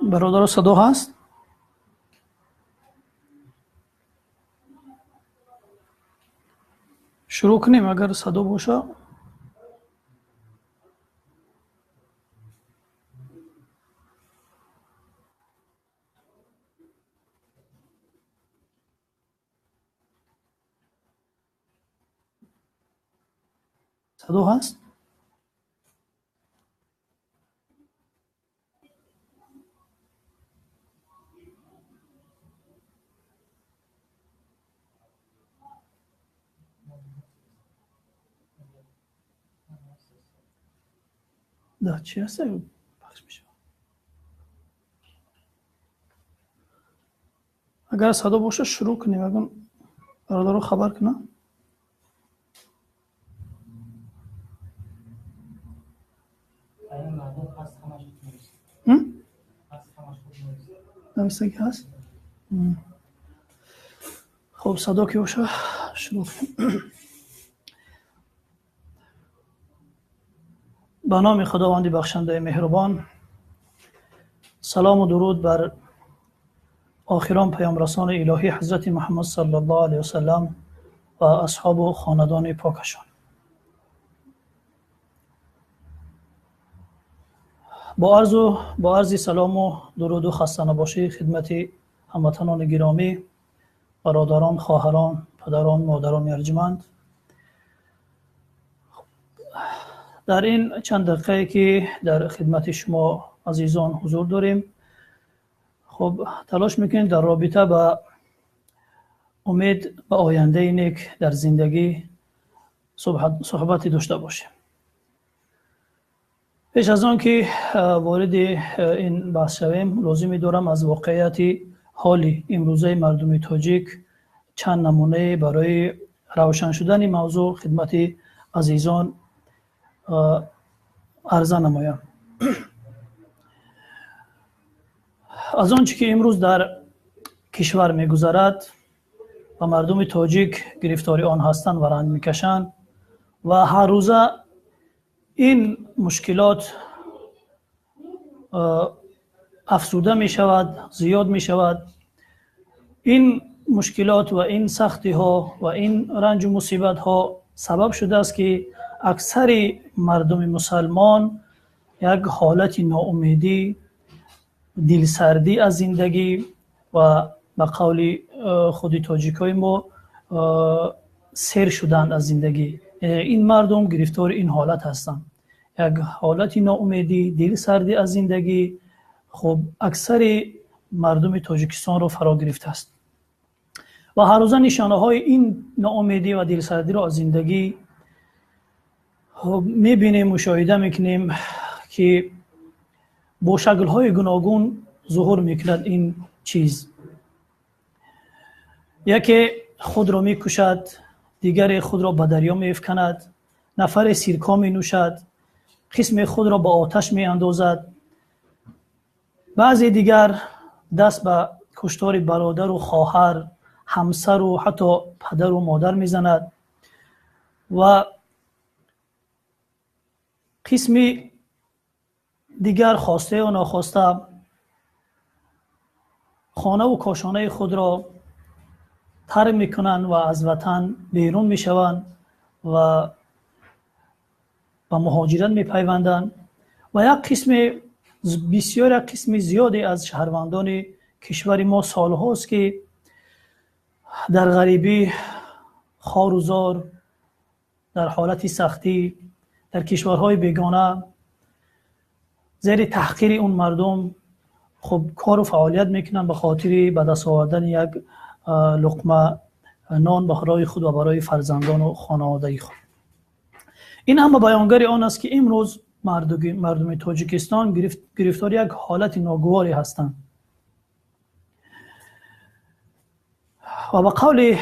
برادر صدا هست؟ شروع کنیم اگر صدا باشه. صدا هست؟ ده چی هست؟ پخش میشه. اگر صدا باشه شروع کنیم. اگر برادر رو خبر کنه. نمیسته که هست؟ خب صدا که باشه شروع کنیم. به نام خداوند بخشنده مهربان. سلام و درود بر آخران پیام رسان الهی حضرت محمد صلی الله علیه وسلم و اصحاب و خاندان پاکشان. با عرض سلام و درود و خسته نباشی خدمت هموطنان گرامی، برادران، خواهران، پدران، مادران ارجمند. در این چند دقیقه که در خدمت شما عزیزان حضور داریم، خب تلاش میکنیم در رابطه با امید به آینده نیک در زندگی صحبتی داشته باشیم. پیش از آن که وارد این بحث شویم، لازم دارم از واقعیت حالی امروزه مردم تاجیک چند نمونه برای روشن شدن موضوع خدمت عزیزان عرضه نمایم. از آنچه که امروز در کشور می‌گذرد و مردم تاجیک گرفتاری آن هستند و رنج می‌کشند و هر روزه این مشکلات افزوده می‌شود، زیاد می‌شود. این مشکلات و این سختی ها و این رنج و مصیبت ها سبب شده است که اکثر مردم مسلمان یک حالت ناامیدی، دلسردی از زندگی و به قول خود تاجیکای ما سیر شدن از زندگی. این مردم گرفتار این حالت هستند، یک حالت ناامیدی، دلسردی از زندگی. خب اکثر مردم تاجیکستان رو فرا گرفته است و هر روز نشانه های این ناامیدی و دلسردی رو از زندگی میبینیم، مشاهده میکنیم که با شکل های گوناگون ظهور میکند. این چیز یکی خود را میکشد، دیگر خود را به دریا میفکند، نفر سیرکا مینوشد، قسم خود را به آتش میاندازد، بعضی دیگر دست به کشتار برادر و خواهر، همسر و حتی پدر و مادر میزند و قسمی دیگر خواسته و ناخواسته خانه و کاشانه خود را ترک میکنند و از وطن بیرون میشوند و به مهاجرت میپیوندند و یک قسم زیادی از شهروندان کشور ما سالهاست که در غریبی، خوار و زار، در حالت سختی در کشورهای بیگانه زیر تحقیر اون مردم خب کار و فعالیت میکنن به خاطر به دست آوردن یک لقمه نان برای خود و برای فرزندان و خانواده خود. این هم بیانگر آن است که امروز مردم تاجیکستان گرفتار یک حالت ناگواری هستند و به قول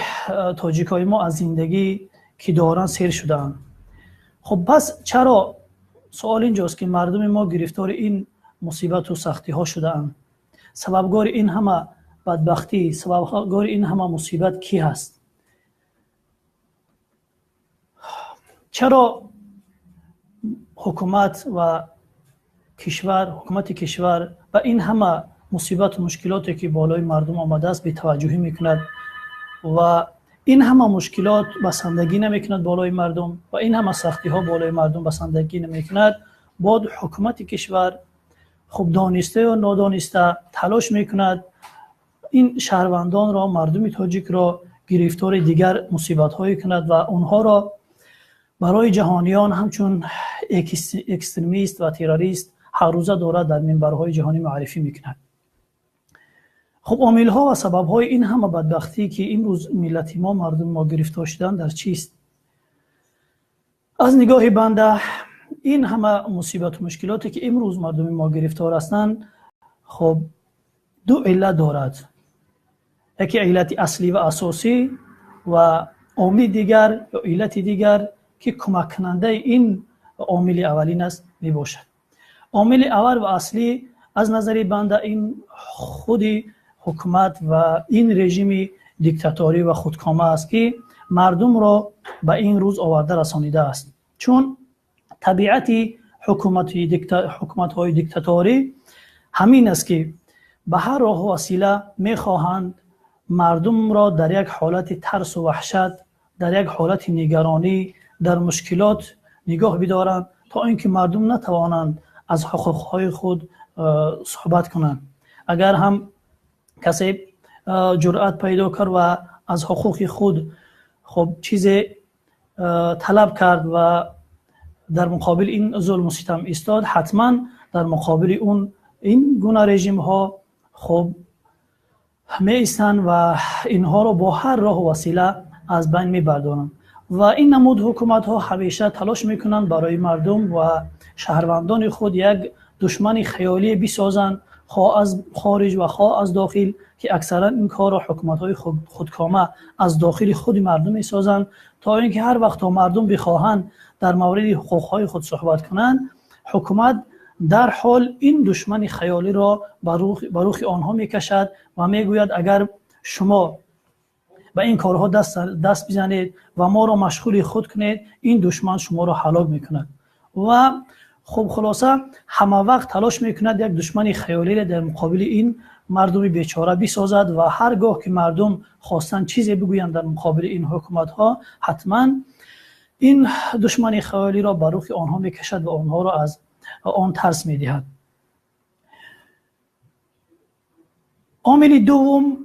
تاجیکای ما از زندگی که دارن سیر شدن. خب پس چرا؟ سوال اینجاست که مردم ما گرفتار این مصیبت و سختی ها شدن. سببگار این همه بدبختی، سببگار این همه مصیبت کی هست؟ چرا حکومت کشور و این همه مصیبت و مشکلاتی که بالای مردم آمده است بی‌توجهی میکند و این همه مشکلات بسندگی نمیکند بالای مردم و این همه سختی ها بالای مردم بسندگی نمیکند، بعد حکومت کشور خوب دانسته و نادانسته تلاش میکند این شهروندان را، مردم تاجیک را گرفتار دیگر مصیبت هایی کند و اونها را برای جهانیان همچون اکستریمیست و تروریست هر روزه دارد در منبرهای جهانی معرفی میکند. خب عامل ها و سبب های این همه بدبختی که امروز ملت ما، مردم ما گرفتار شدن در چیست؟ از نگاه بنده این همه مصیبت و مشکلاتی که امروز مردم ما گرفتار هستند خب دو علت دارد. یکی علت اصلی و اساسی و عامل دیگر یا علت دیگر که کمک کننده این عامل اولین است می باشد. عامل اول و اصلی از نظر بنده این خود حکومت و این رژیم دیکتاتوری و خودکامه است که مردم را به این روز آورده رسانیده است. چون طبیعت حکومت های دیکتاتوری همین است که به هر راه و وسیله میخواهند مردم را در یک حالت ترس و وحشت، در یک حالت نگرانی، در مشکلات نگاه بدارند تا اینکه مردم نتوانند از حقوقهای خود صحبت کنند. اگر هم کسی جرأت پیدا کرد و از حقوق خود خب چیزی طلب کرد و در مقابل این ظلم و ستم ایستاد، حتما در مقابل اون این گونه رژیم ها خب می ایستند و اینها را با هر راه و وسیله از بین می بردارند و این نمود حکومت ها همیشه تلاش میکنند برای مردم و شهروندان خود یک دشمن خیالی بسازند، خواه از خارج و خواه از داخل، که اکثرا این کار را حکومت های خودکامه از داخل خود مردم میسازند تا اینکه هر وقت مردم بخواهند در مورد حقوق های خود صحبت کنند، حکومت در حال این دشمن خیالی را بر رخ آنها میکشد و میگوید اگر شما به این کارها دست بزنید و ما را مشغول خود کنید، این دشمن شما را هلاک میکند. و خب خلاصه همه وقت تلاش میکند یک دشمن خیالی را در مقابل این مردم بیچاره بسازد و هرگاه که مردم خواستن چیزی بگویند در مقابل این حکومت ها، حتما این دشمن خیالی را بر رخ آنها میکشد و آنها را از آن ترس میدهد. عامل دوم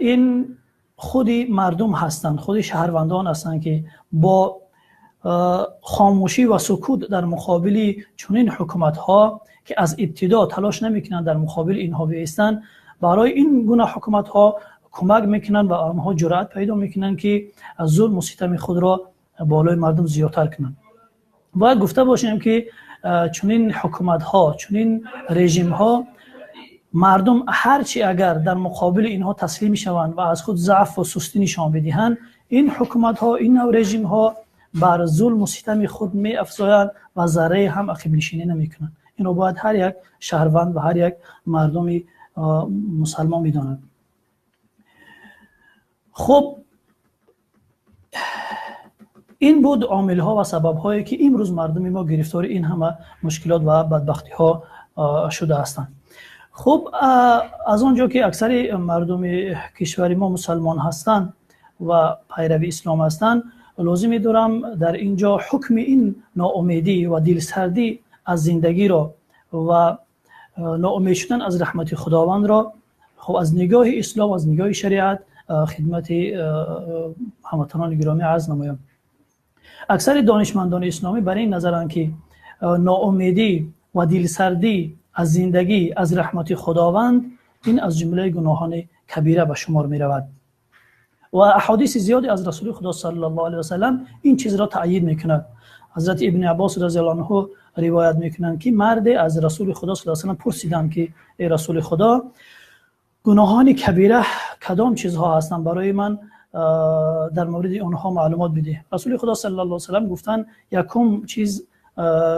این خود مردم هستند، خود شهروندان هستند که با خاموشی و سکوت در مقابل چنین حکومت ها که از ابتدا تلاش نمیکنند در مقابل اینها بایستند، برای این گونه حکومت ها کمک میکنند و آنها جرأت پیدا میکنند که از ظلم و ستم خود را بالای مردم زیادتر کنند. باید گفته باشیم که چنین حکومت ها، چنین رژیم ها، مردم هرچی اگر در مقابل اینها تسلیم شوند و از خود ضعف و سستی نشان بدهند، این حکومت ها، این نوع رژیم ها بر ظلم و ستم خود می افزایند و ذره هم عقب نشینی نمی کنند. اینو باید هر یک شهروند و هر یک مردم مسلمان بداند. خب این بود عامل ها و سبب هایی که امروز مردم ما گرفتار این همه مشکلات و بدبختی ها شده هستند. خب از آنجا که اکثر مردم کشور ما مسلمان هستند و پیروی اسلام هستند، لازم دارم در اینجا حکم این ناامیدی و دلسردی از زندگی را و ناامید شدن از رحمت خداوند را خب از نگاه اسلام، از نگاه شریعت خدمت هموطنان گرامی عرض نمایم. اکثر دانشمندان اسلامی برای این نظرند که ناامیدی و دلسردی از زندگی از رحمت خداوند این از جمله گناهان کبیره به شمار می رود و احادیث زیادی از رسول خدا صلی الله علیه و سلم این چیز را تأیید می کند. حضرت ابن عباس رضی الله عنه روایت می کنند که مرد از رسول خدا صلی الله علیه و سلم پرسیدند که ای رسول خدا، گناهان کبیره کدام چیزها هستند؟ برای من در مورد آنها معلومات بده. رسول خدا صلی الله علیه و سلم گفتند یکم چیز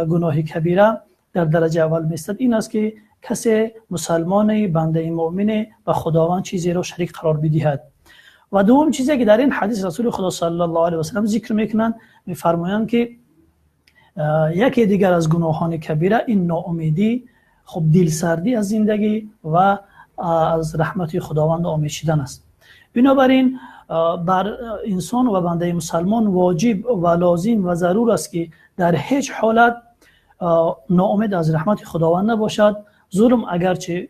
گناه کبیره در درجه اول میستد این است که کسی مسلمان بنده مؤمن و خداوند چیزی را شریک قرار بدهد. و دوم چیزی که در این حدیث رسول خدا صلی الله علیه و سلم ذکر میکنند، میفرمایند که یکی دیگر از گناهان کبیره این ناامیدی خب دلسردی از زندگی و از رحمت خداوند امید شدن است. بنابراین بر انسان و بنده مسلمان واجب و لازم و ضرور است که در هیچ حالت ناامید از رحمت خداوند نباشد. ظلم اگرچه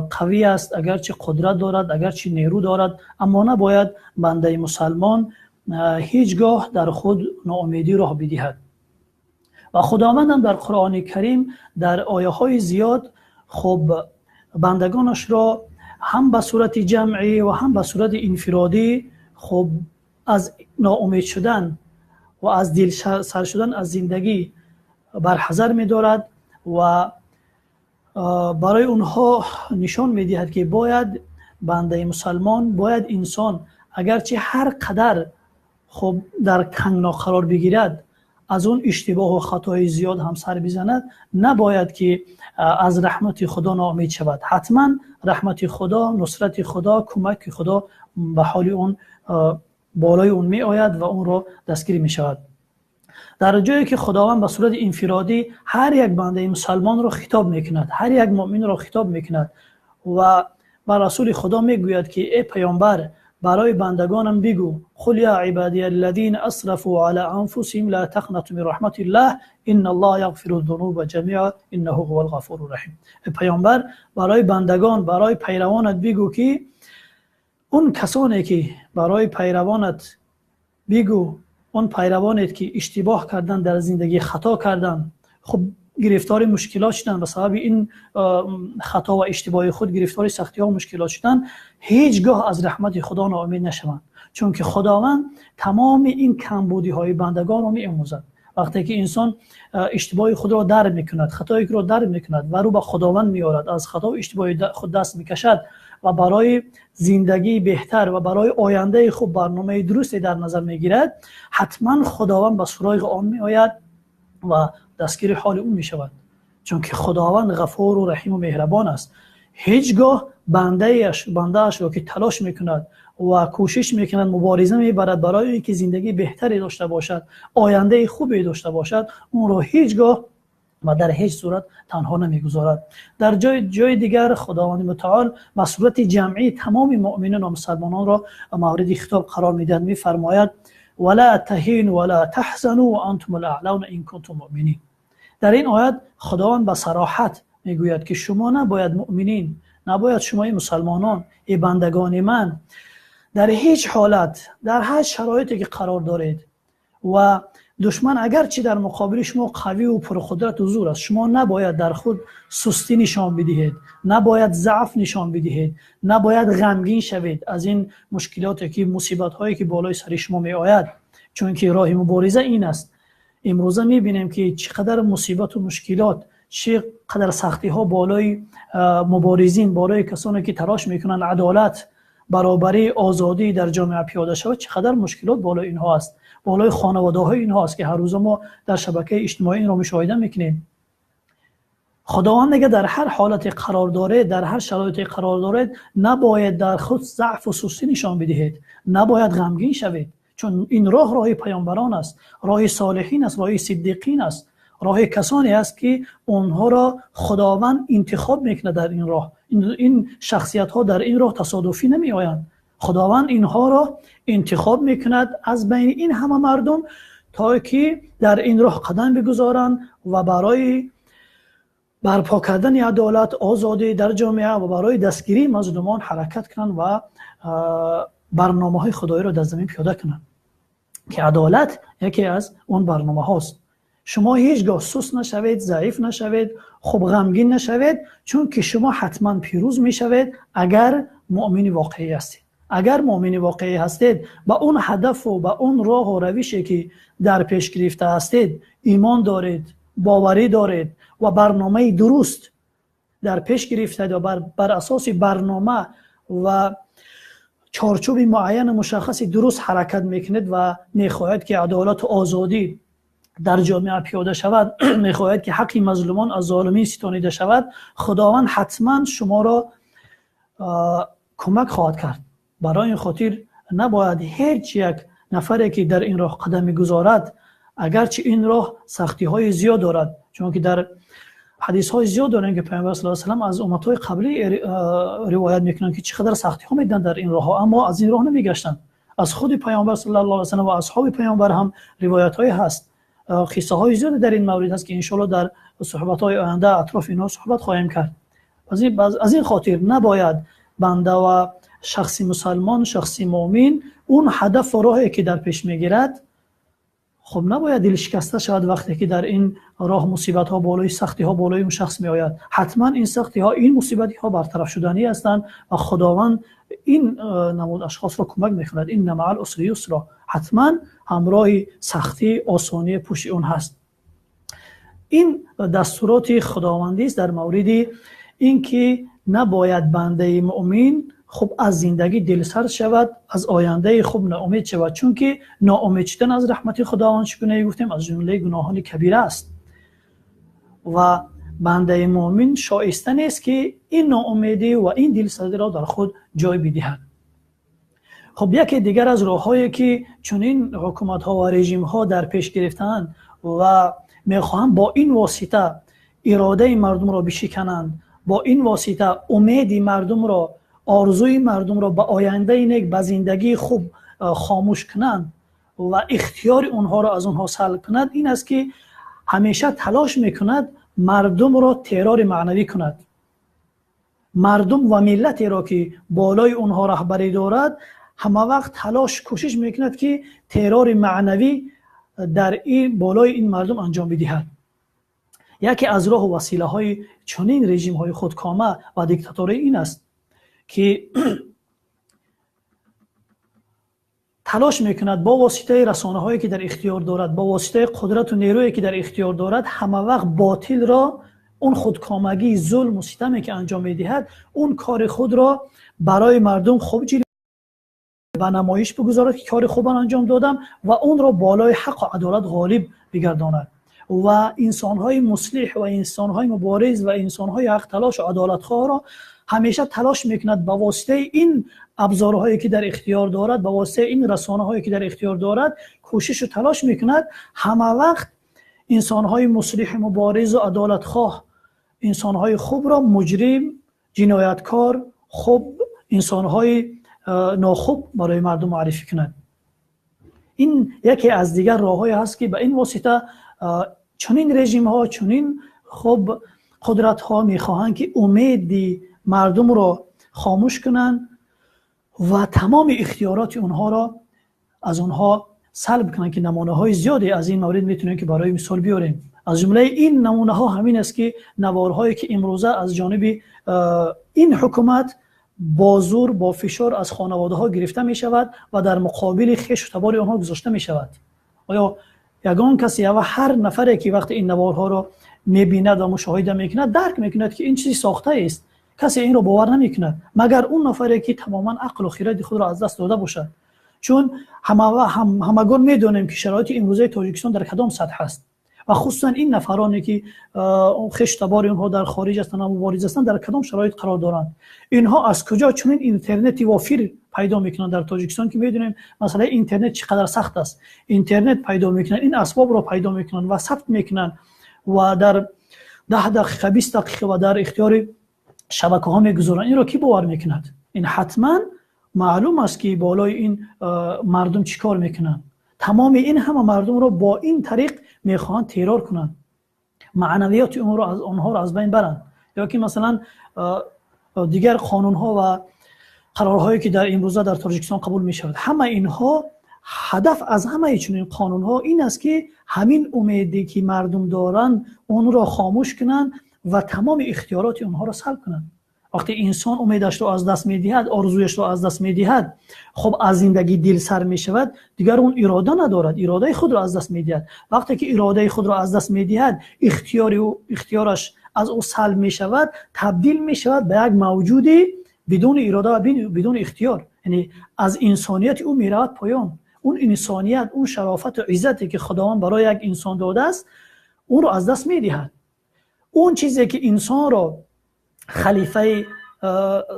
قوی است، اگرچه قدرت دارد، اگرچه نیرو دارد، اما نباید بنده مسلمان هیچگاه در خود ناامیدی راه بدهد. و خداوند هم در قرآن کریم در آیه های زیاد خب بندگانش را هم به صورت جمعی و هم به صورت انفرادی خب از ناامید شدن و از دل سر شدن از زندگی برحذر می دارد و برای اونها نشان می دهد که باید بنده مسلمان، باید انسان اگرچه هر قدر خب در تنگنا قرار بگیرد، از اون اشتباه و خطای زیاد هم سر بزند، نباید که از رحمت خدا ناامید شود. حتما رحمت خدا، نصرت خدا، کمک خدا به حال اون بالای اون می آید و اون را دستگیر می شود. در جایی که خداوند به صورت انفرادی هر یک بنده مسلمان را خطاب میکند، هر یک مؤمن را خطاب میکند و بر رسول خدا میگوید که ای پیامبر برای بندگانم بگو قل یا عبادی الذین اسرفوا علی انفسهم لا تقنطوا من رحمت الله ان الله یغفر الذنوب جمیعا انه هو الغفور الرحیم. ای پیامبر برای بندگان، برای پیروانت بگو که اون کسانی که برای پیروانت بگو اون پیروانت که اشتباه کردن، در زندگی خطا کردن، خب گرفتار مشکلات شدن، به سبب این خطا و اشتباه خود گرفتار سختی ها و مشکلات شدن، هیچگاه از رحمت خدا ناامید نشوند، چون که خداوند تمام این کمبودی های بندگان را می‌آموزد. وقتی که انسان اشتباه خود را درک میکند، خطایی را درک میکند و رو به خداوند میارد، از خطا و اشتباه خود دست میکشد و برای زندگی بهتر و برای آینده خوب برنامه درستی در نظر میگیرد، حتما خداوند به سراغ آن میآید و دستگیر حال اون میشود، چون که خداوند غفور و رحیم و مهربان است. هیچگاه بنده‌اش را که تلاش میکند و کوشش میکند، مبارزه میبرد برای اینکه زندگی بهتری داشته باشد، آینده خوبی داشته باشد، اون را هیچگاه و در هیچ صورت تنها نمیگذارد. در جای دیگر خداوند متعال به صورت جمعی تمام مؤمنان و مسلمانان را مورد خطاب قرار میدهد، میفرماید ولا تهینوا ولا تحزنوا وانتم الاعلون ان کنتم مؤمنین. در این آیت خداوند به صراحت میگوید که شما نباید مؤمنین، نباید شما مسلمانان، ای بندگان من، در هیچ حالت، در هر شرایطی که قرار دارید و دشمن اگرچه در مقابل شما قوی و پرقدرت و زور است، شما نباید در خود سستی نشان بدهید، نباید ضعف نشان بدهید، نباید غمگین شوید از این مشکلاتی که مصیبت هایی که بالای سر شما می آید، چون که راه مبارزه این است. امروزه می بینیم که چقدر مصیبت و مشکلات، چقدر سختی ها بالای مبارزین، بالای کسانی که تلاش میکنن عدالت، برابری، آزادی در جامعه پیاده شود، چقدر مشکلات بالای اینها است، بالای خانواده های اینها است که هر روز ما در شبکه اجتماعی این را مشاهده میکنیم. خداوند اگر در هر حالت قرار دارید، در هر شرایطی قرار دارید، نباید در خود ضعف و سستی نشان بدهید، نباید غمگین شوید، چون این راه پیامبران است، راه صالحین است، راه صدیقین است، راه کسانی است که اونها را خداوند انتخاب میکنه در این راه. این شخصیت ها در این راه تصادفی نمی آیند. خداوند اینها را انتخاب میکند از بین این همه مردم تا که در این راه قدم بگذارند و برای برپا کردن عدالت، آزادی در جامعه و برای دستگیری مظلومان حرکت کنند و برنامه های خدایی را در زمین پیاده کنند، که عدالت یکی از اون برنامه هاست. شما هیچگاه سست نشوید، ضعیف نشوید، خب غمگین نشوید، چون که شما حتما پیروز میشوید اگر مؤمن واقعی هستید. اگر مؤمن واقعی هستید، با اون هدف و با اون راه و روشی که در پیش گرفته هستید ایمان دارید، باوری دارید و برنامه درست در پیش گرفتید و بر اساس برنامه و چارچوب معین مشخص درست حرکت میکنید و میخواهید که عدالت و آزادی در جامعه پیاده شود، میخواهید که حق مظلومان از ظالمین ستانیده شود، خداوند حتما شما را کمک خواهد کرد. برای این خاطر نباید هیچ یک نفری که در این راه قدم میگذارد، اگرچه این راه سختی های زیاد دارد، چون که در حدیث های زیاد دارن که پیامبر صلی الله علیه و سلم از امت های قبلی روایت میکنن که چقدر سختی ها میدن در این راه ها، اما از این راه نمیگشتن. از خود پیامبر صلی الله علیه و سلم و اصحاب پیامبر هم روایت های هست، قصه های زیاد در این مورد هست که ان شاء الله در صحبت های آینده اطراف اینا صحبت خواهیم کرد. از این خاطر نباید بنده و شخصی مسلمان، شخصی مؤمن، اون هدف و راهی که در پیش میگیرد، خب نباید دل شکسته شود وقتی که در این راه مصیبت ها بالای، سختی ها بالای اون شخص می آید. حتما این سختی ها، این مصیبتی ها برطرف شدنی هستند و خداوند این نمود اشخاص را کمک میکند. این مع العسر یسرا، حتما همراه سختی آسانی پشت اون هست. این دستورات خداوندی است در مورد اینکه نباید بنده مؤمن خب از زندگی دلسرد شود، از آینده خوب ناامید شود، چون که ناامید شدن از رحمت خداوند چگونه گفتیم از جمله گناهان کبیره است و بنده مؤمن شایسته نیست که این ناامیدی و این دلسردی را در خود جای بدهد. خب یکی دیگر از راه‌هایی که چنین حکومت‌ها و رژیم‌ها در پیش گرفتند و می‌خواهند با این واسطه اراده مردم را بشکنند، با این واسطه امید مردم را، آرزوی مردم را به آینده نیک، به زندگی خوب خاموش کنند و اختیار اونها را از اونها سلب کنند، این است که همیشه تلاش میکند مردم را ترور معنوی کند. مردم و ملتی را که بالای اونها رهبری دارد همه وقت تلاش کوشش میکند که ترور معنوی در این بالای این مردم انجام بدهد. یکی از راه و وسیله های چنین رژیم های خودکامه و دیکتاتوری این است که تلاش میکند با واسطه رسانه هایی که در اختیار دارد، با واسطه قدرت و نیرویی که در اختیار دارد، همه وقت باطل را، اون خودکامگی، ظلم و ستمی که انجام میدهد، اون کار خود را برای مردم خوب جلوه و نمایش بگذارد که کار خوب انجام دادم و اون را بالای حق و عدالت غالب بگرداند. و انسان‌های مصلح و انسان‌های مبارز و انسان‌های حق تلاش و عدالت‌خواه را همیشه تلاش میکند با واسطه این ابزارهایی که در اختیار دارد، با واسطه این رسانه‌هایی که در اختیار دارد، کوشش و تلاش میکند همه وقت انسان‌های مصلح، مبارز و عدالت‌خواه، انسان‌های خوب را مجرم، جنایتکار، خوب، انسان‌های ناخوب برای مردم معرفی کند. این یکی از دیگر راه‌هایی هست که به این واسطه چنین رژیم‌ها، چنین خب قدرت‌ها می‌خواهند که امید مردم را خاموش کنند و تمام اختیارات اونها را از اونها سلب کنند که نمونه‌های زیادی از این مورد میتونیم که برای مثال بیاریم. از جمله این نمونه‌ها همین است که نوارهایی که امروزه از جانب این حکومت با زور، با فشار از خانواده‌ها گرفته می‌شود و در مقابل خویش و تبار آنها گذاشته می‌شود. آیا یگان کسی یا هر نفری که وقت این نوارها را می‌بیند و مشاهده می‌کند درک می‌کند که این چیزی ساخته است، کسی این را باور نمی‌کند مگر اون نفری که تماما عقل و خرد خود را از دست داده باشد. چون همگان می‌دانیم که شرایط امروزه تاجیکستان در کدام سطح است و خصوصا این نفرانی که خویش تبار اونها در خارج هستند و مبارز هستند در کدام شرایط قرار دارند. اینها از کجا چنین اینترنتی وافر پیدا میکنند در تاجیکستان که میدونیم مثلا اینترنت چقدر سخت است. اینترنت پیدا میکنند، این اسباب را پیدا میکنند و ثبت میکنند و در 10 دقیقه 20 دقیقه و در اختیار شبکه ها میگذارند. این را کی باور میکند؟ این حتما معلوم است که بالای این مردم چیکار میکنند. تمام این همه مردم را با این طریق میخواهند ترور کنند، معنویات اونها را از بین برند. یا که مثلا دیگر قانون ها و قرارهایی که در امروزه در تاجیکستان قبول می شود، همه اینها هدف از همه چنین قانون ها این است که همین امیدی که مردم دارند اون را خاموش کنند و تمام اختیارات اونها را سلب کنند. وقتی انسان امیدش رو از دست می‌دهد، آرزویش رو از دست می‌دهد، خب از زندگی دل سر می‌شود، دیگر اون اراده ندارد، اراده خود رو از دست می‌دهد. وقتی که اراده خود رو از دست می‌دهد، اختیارش از او سلب می‌شود، تبدیل می‌شود به یک موجودی بدون اراده و بدون اختیار. یعنی از انسانیت او میرود پایان. اون انسانیت، اون شرافت و عزتی که خداوند برای یک انسان داده است، اون رو از دست می‌دهد. اون چیزی که انسان رو خلیفه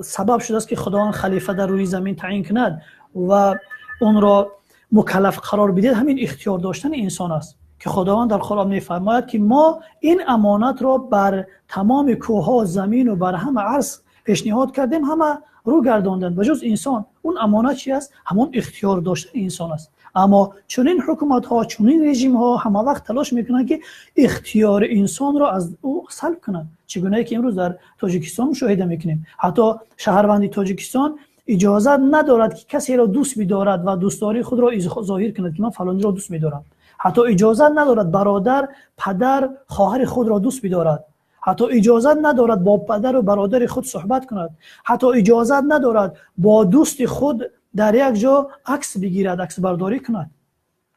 سبب شده است که خداوند خلیفه در روی زمین تعیین کند و اون را مکلف قرار بدهد، همین اختیار داشتن انسان است. که خداوند در قرآن میفرماید که ما این امانت را بر تمام کوه و زمین و بر همه عرض پیشنهاد کردیم، همه رو گرداندن بجز انسان. اون امانت چی است؟ همون اختیار داشتن انسان است. اما چنین حکومت ها، چنین رژیم ها همه وقت تلاش میکنن که اختیار انسان را از او سلب کنن. چگونه که امروز در تاجیکستان مشاهده میکنیم، حتی شهروند تاجیکستان اجازه ندارد که کسی را دوست بدارد و دوستداری خود را ظاهر کند که من فلانی را دوست میدارم. حتی اجازه ندارد برادر، پدر، خواهر خود را دوست بدارد. حتی اجازه ندارد با پدر و برادر خود صحبت کند. حتی اجازه ندارد با دوست خود در یک جا عکس بگیرد، عکس برداری کند.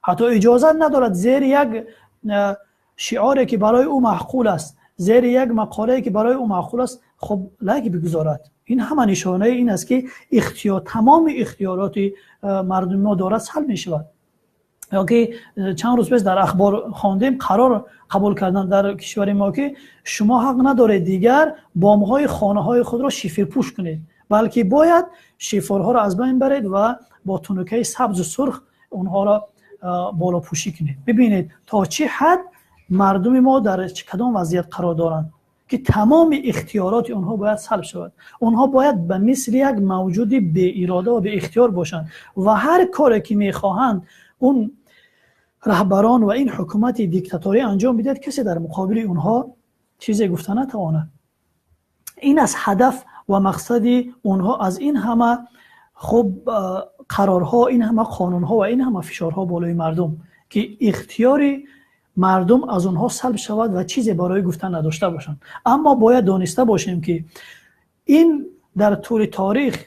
حتی اجازه ندارد زیر یک شعاری که برای او معقول است، زیر یک مقاله که برای او معقول است، خب لایک بگذارد. این همه نشانه این است که تمام اختیارات مردم ما دارد سلب می شود. یا که چند روز پیش در اخبار خواندیم قرار قبول کردن در کشور ما که شما حق ندارید دیگر بام‌های خانه‌های خود را شیفرپوش کنید، بلکه باید شیفرها را از بین برید و با تونوکه سبز و سرخ اونها را بالا پوشی کنید. ببینید تا چه حد مردم ما در کدام وضعیت قرار دارند که تمام اختیارات اونها باید سلب شود. اونها باید به مثل یک موجود بی اراده و بی اختیار باشند و هر کاری که میخواهند اون رهبران و این حکومت دیکتاتوری انجام میدهد، کسی در مقابل اونها چیزی گفته نتواند. این از هدف و مقصد اونها از این همه خب قرارها، این همه قانونها و این همه فشارها بالای مردم که اختیاری مردم از اونها سلب شود و چیزی برای گفتن نداشته باشند. اما باید دانسته باشیم که این در طول تاریخ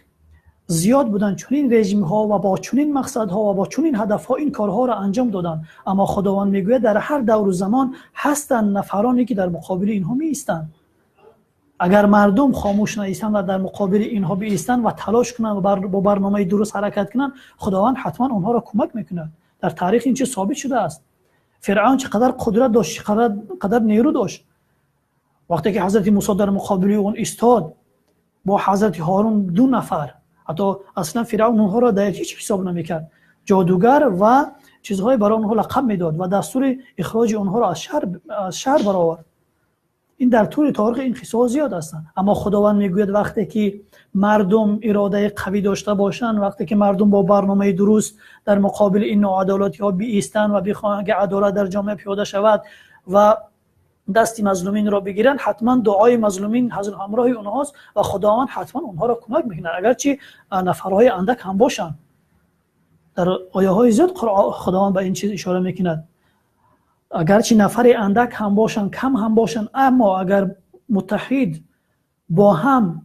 زیاد بودن چنین رژیم ها و با چنین مقصد ها و با چنین هدف ها این کارها را انجام دادن. اما خداوند میگوید در هر دور و زمان هستند نفرانی که در مقابل اینها می ایستند. اگر مردم خاموش نایستند و در مقابل اینها بیستند و تلاش کنند و با برنامه درست حرکت کنند، خداوند حتما اونها را کمک میکند. در تاریخ این چیز ثابت شده است. فرعون چقدر قدرت داشت، قدر نیرو داشت، وقتی که حضرت موسی در مقابل اون ایستاد با حضرت هارون دو نفر، حتی اصلا فرعون اونها را در هیچ حساب نمیکرد، جادوگر و چیزهای برای اونها لقب میداد و دستور اخراج اونها را از شهر برآورد. این در طول تاریخ این قصه‌ها زیاد هستند. اما خداوند میگوید وقتی که مردم اراده قوی داشته باشند، وقتی که مردم با برنامه درست در مقابل این ناعدالتی ها بیستند و بخواهند که عدالت در جامعه پیاده شود و دست مظلومین را بگیرند، حتما دعای مظلومین حضرت همراه اونهاست و خداوند حتما اونها را کمک میکنه، اگرچه نفرهای اندک هم باشند. در آیه های زیاد خداوند به این چیز اشاره میکند، اگرچه نفر اندک هم باشن، کم هم باشن، اما اگر متحد با هم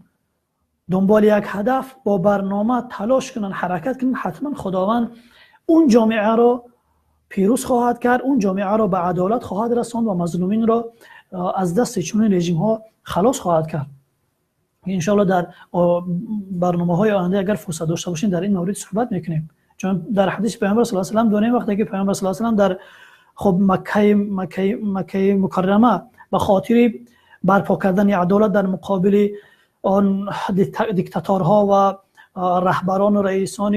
دنبال یک هدف با برنامه تلاش کنن، حرکت کنن، حتما خداوند اون جامعه را پیروز خواهد کرد، اون جامعه را به عدالت خواهد رساند و مظلومین را از دست چنین رژیم ها خلاص خواهد کرد. ان شاء الله در برنامه های آینده اگر فرصت داشته باشین در این مورد صحبت میکنیم. چون در حدیث پیامبر صلی الله علیه و آله دونیم وقتی که پیامبر صلی الله علیه و آله در خب مکه مکرمه به خاطر برپا کردن عدالت در مقابل آن دیکتاتورها و رهبران و رئیسان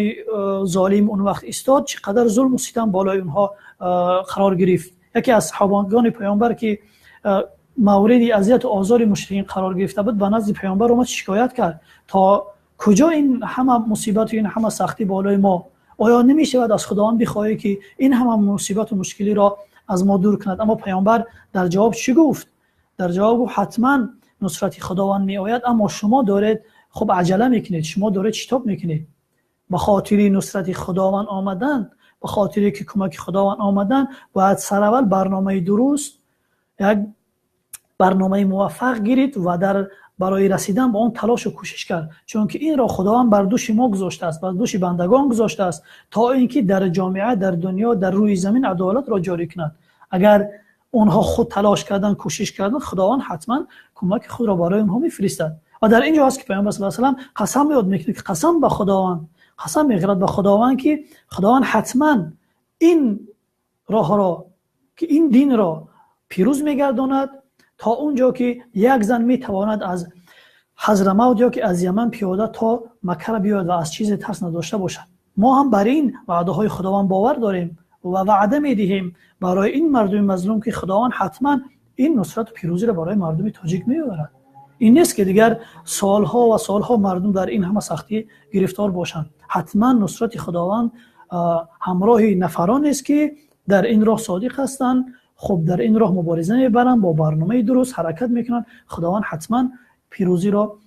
ظالم اون وقت ایستاد، چقدر ظلم و ستم بالای اونها قرار گرفت. یکی از صحابگان پیامبر که مورد اذیت و آزار مشرکین قرار گرفته بود، به نزد پیامبر اومد شکایت کرد تا کجا این همه مصیبت و این همه سختی بالای ما، آیا نمی شود از خداوند بخواهی که این همه مصیبت و مشکلی را از ما دور کند؟ اما پیامبر در جواب چی گفت؟ در جواب گفت حتما نصرت خداوند می آید، اما شما دارید خب عجله میکنید، شما دارید شتاب میکنید. به خاطر نصرت خداوند آمدن، به خاطر که کمک خداوند آمدن، باید سر اول برنامه درست، یک برنامه موفق گیرید و در برای رسیدن به اون تلاش و کوشش کرد، چون که این را خداوند بر دوش ما گذاشته است، بر دوش بندگان گذاشته است تا اینکه در جامعه، در دنیا، در روی زمین عدالت را جاری کند. اگر اونها خود تلاش کردن، کوشش کردن، خداوند حتما کمک خود را برای اونها میفرستد. و در اینجا هست که پیامبر صلی الله علیه و آله قسم یاد میکنه که قسم به خداوند، قسم میخورد به خداوند که خداوند حتما این راه را، که این دین را پیروز میگرداند تا اونجا که یک زن میتواند از حضرموت یا که از یمن پیاده تا مکه بیاید و از چیز ترس نداشته باشد. ما هم بر این وعده های خداوند باور داریم و وعده میدهیم برای این مردم مظلوم که خداوند حتما این نصرت و پیروزی را برای مردم تاجیک میآورد. این نیست که دیگر سالها و سالها مردم در این همه سختی گرفتار باشند. حتما نصرت خداوند همراه نفرانی است که در این راه صادق هستند، خب در این راه مبارزه میبرند، با برنامه درست حرکت میکنند. خداوند حتما پیروزی را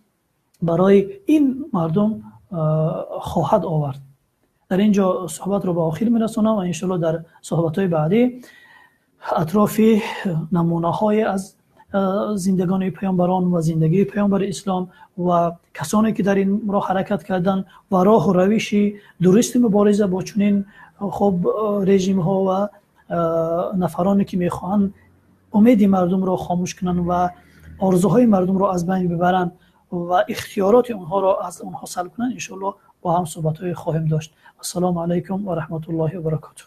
برای این مردم خواهد آورد. در اینجا صحبت رو به آخر میرسونم و انشالله در صحبت‌های بعدی اطراف نمونه‌های از زندگانی پیامبران و زندگی پیامبر اسلام و کسانی که در این راه حرکت کردند و راه و روش درست مبارزه با چنین خب رژیم ها و نفرانی که میخواهند امید مردم را خاموش کنند و آرزوهای مردم را از بین ببرند و اختیارات اونها را از اونها سلب کنند، ان شاء الله با هم صحبت‌های خواهیم داشت. السلام علیکم و رحمت الله و برکاته.